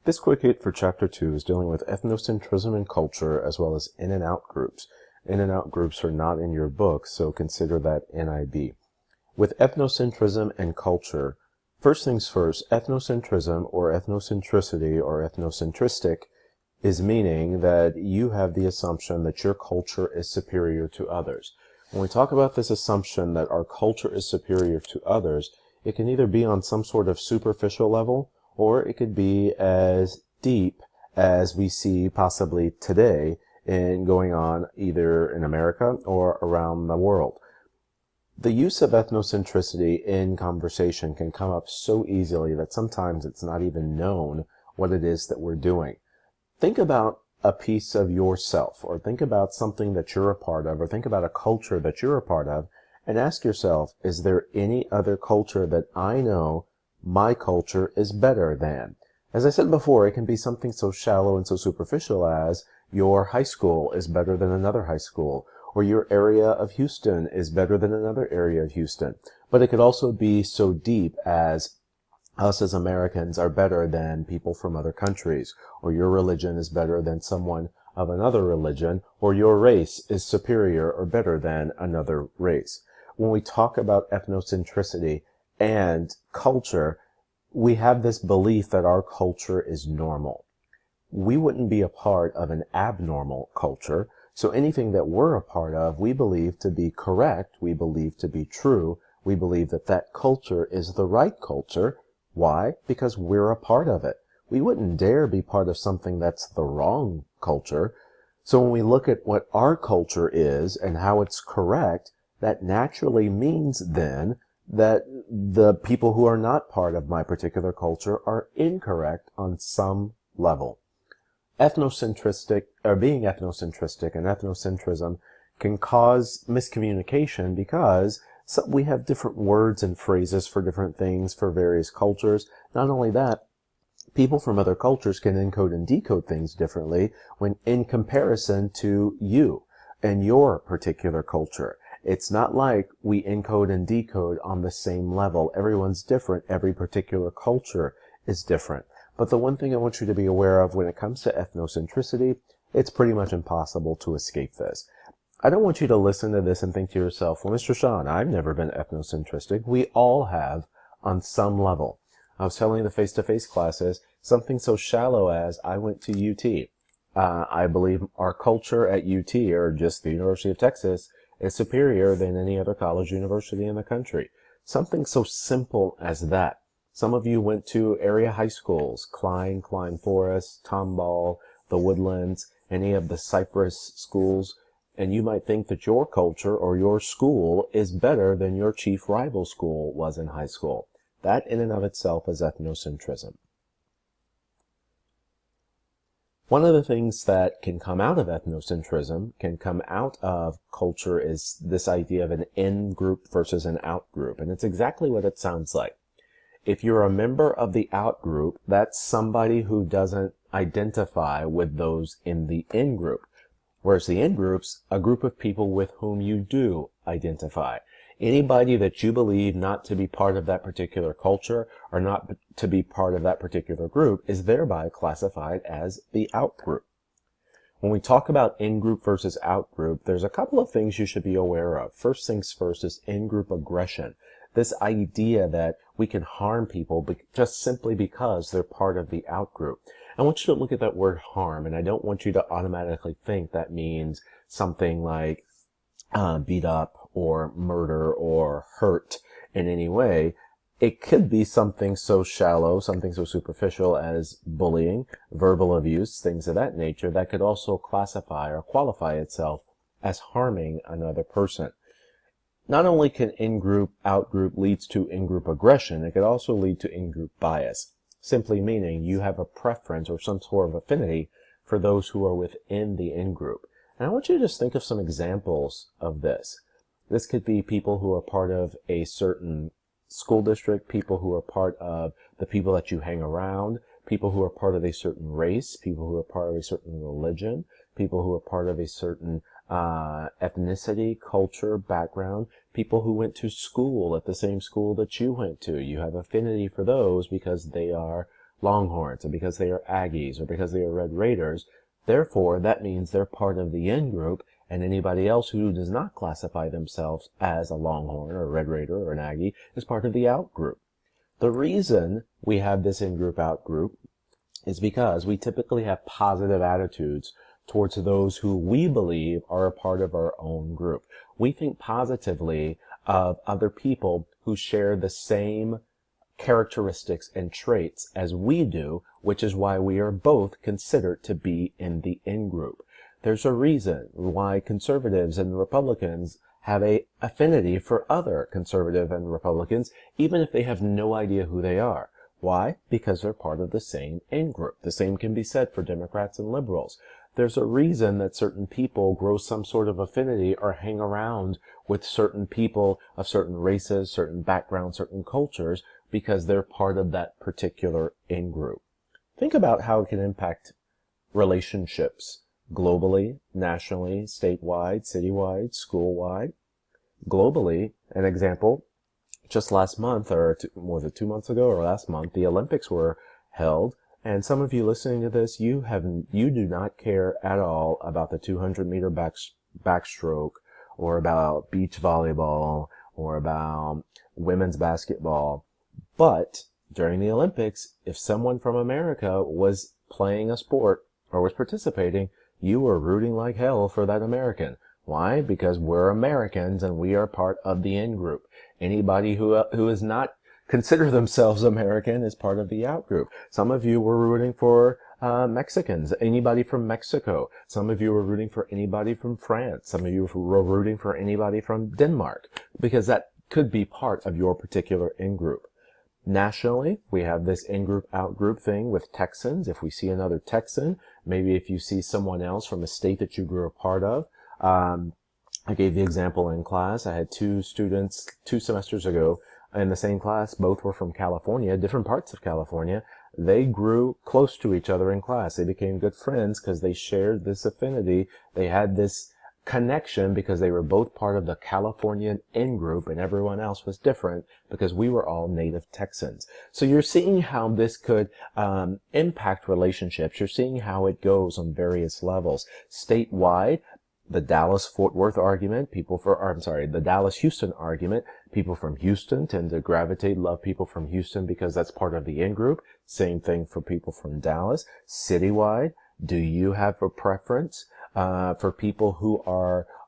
This quick hit for Chapter 2 is dealing with ethnocentrism and culture, as well as in and out groups. In and out groups are not in your book, so consider that NIB. With ethnocentrism and culture, first things first, ethnocentrism or ethnocentricity or ethnocentristic is meaning that you have the assumption that your culture is superior to others. When we talk about this assumption that our culture is superior to others, it can either be on some sort of superficial level, or it could be as deep as we see possibly today in going on either in America or around the world. The use of ethnocentricity in conversation can come up so easily that sometimes it's not even known what it is that we're doing. Think about a piece of yourself, or think about something that you're a part of, or think about a culture that you're a part of, and ask yourself, is there any other culture that I know my culture is better than? As I said before, it can be something so shallow and so superficial as your high school is better than another high school, or your area of Houston is better than another area of Houston. But it could also be so deep as us as Americans are better than people from other countries, or your religion is better than someone of another religion, or your race is superior or better than another race. When we talk about ethnocentricity and culture, we have this belief that our culture is normal. We wouldn't be a part of an abnormal culture, so anything that we're a part of, we believe to be correct, we believe to be true, we believe that that culture is the right culture. Why? Because we're a part of it. We wouldn't dare be part of something that's the wrong culture. So when we look at what our culture is and how it's correct, that naturally means then that the people who are not part of my particular culture are incorrect on some level. Ethnocentristic, or being ethnocentristic and ethnocentrism can cause miscommunication because we have different words and phrases for different things for various cultures. Not only that, people from other cultures can encode and decode things differently when in comparison to you and your particular culture. It's not like we encode and decode on the same level. Everyone's different. Every particular culture is different. But the one thing I want you to be aware of when it comes to ethnocentricity, it's pretty much impossible to escape this. I don't want you to listen to this and think to yourself, well, Mr. Sean, I've never been ethnocentristic. We all have on some level. I was telling the face-to-face classes something so shallow as I went to UT. I believe our culture at UT, or just the University of Texas, is superior than any other college university in the country. Something so simple as that. Some of you went to area high schools, Klein Forest, Tomball, the Woodlands, any of the Cypress schools, and you might think that your culture or your school is better than your chief rival school was in high school. That in and of itself is ethnocentrism. One of the things that can come out of ethnocentrism, can come out of culture, is this idea of an in-group versus an out-group, and it's exactly what it sounds like. If you're a member of the out-group, that's somebody who doesn't identify with those in the in-group. Whereas the in-group's a group of people with whom you do identify. Anybody that you believe not to be part of that particular culture or not to be part of that particular group is thereby classified as the out-group. When we talk about in-group versus out-group, there's a couple of things you should be aware of. First things first is in-group aggression. This idea that we can harm people just simply because they're part of the out-group. I want you to look at that word harm, and I don't want you to automatically think that means something like beat up or murder or hurt in any way. It could be something so shallow, something so superficial as bullying, verbal abuse, things of that nature that could also classify or qualify itself as harming another person. Not only can in-group, out-group leads to in-group aggression, it could also lead to in-group bias, simply meaning you have a preference or some sort of affinity for those who are within the in-group. And I want you to just think of some examples of this. This could be people who are part of a certain school district, people who are part of the people that you hang around, people who are part of a certain race, people who are part of a certain religion, people who are part of a certain ethnicity, culture, background, people who went to school at the same school that you went to. You have affinity for those because they are Longhorns, or because they are Aggies, or because they are Red Raiders. Therefore, that means they're part of the in-group, and anybody else who does not classify themselves as a Longhorn or a Red Raider or an Aggie is part of the out-group. The reason we have this in-group, out-group is because we typically have positive attitudes towards those who we believe are a part of our own group. We think positively of other people who share the same characteristics and traits as we do, which is why we are both considered to be in the in-group. There's a reason why conservatives and Republicans have a affinity for other conservative and Republicans, even if they have no idea who they are. Why? Because they're part of the same in-group. The same can be said for Democrats and liberals. There's a reason that certain people grow some sort of affinity or hang around with certain people of certain races, certain backgrounds, certain cultures, because they're part of that particular in-group. Think about how it can impact relationships globally, nationally, statewide, citywide, school-wide. Globally, an example, just last month, or was it 2 months ago or last month, the Olympics were held. And some of you listening to this, you do not care at all about the 200-meter backstroke, or about beach volleyball, or about women's basketball. But during the Olympics, if someone from America was playing a sport or was participating, you were rooting like hell for that American. Why? Because we're Americans and we are part of the in-group. Anybody who is not consider themselves American is part of the out-group. Some of you were rooting for Mexicans, anybody from Mexico. Some of you were rooting for anybody from France. Some of you were rooting for anybody from Denmark, because that could be part of your particular in-group. Nationally, we have this in-group, out-group thing with Texans. If we see another Texan, maybe if you see someone else from a state that you grew a part of. I gave the example in class. I had two students 2 semesters ago in the same class. Both were from California, different parts of California. They grew close to each other in class. They became good friends because they shared this affinity. They had this connection because they were both part of the Californian in-group, and everyone else was different because we were all native Texans. So you're seeing how this could impact relationships. You're seeing how it goes on various levels. Statewide, the Dallas-Fort Worth argument, the Dallas-Houston argument, people from Houston tend to love people from Houston because that's part of the in-group. Same thing for people from Dallas. Citywide, do you have a preference for people who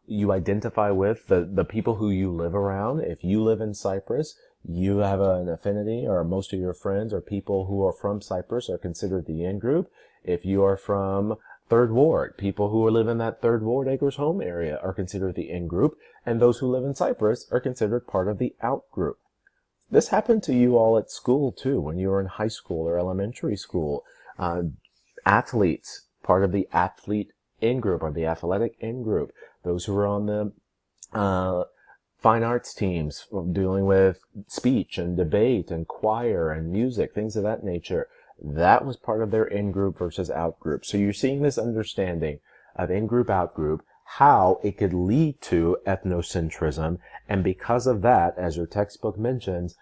you identify with, the people who you live around? If you live in Cyprus, you have an affinity, or most of your friends or people who are from Cyprus are considered the in-group. If you are from Third Ward, people who live in that Third Ward Acres Home area are considered the in-group, and those who live in Cyprus are considered part of the out-group. This happened to you all at school too, when you were in high school or elementary school. Athletes, part of the athlete in-group or the athletic in-group. Those who are on the fine arts teams dealing with speech and debate and choir and music, things of that nature. That was part of their in-group versus out-group. So you're seeing this understanding of in-group, out-group, how it could lead to ethnocentrism. And because of that, as your textbook mentions,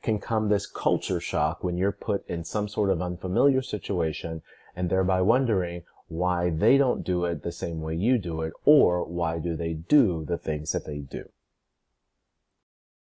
can come this culture shock when you're put in some sort of unfamiliar situation and thereby wondering why they don't do it the same way you do it, or why do they do the things that they do.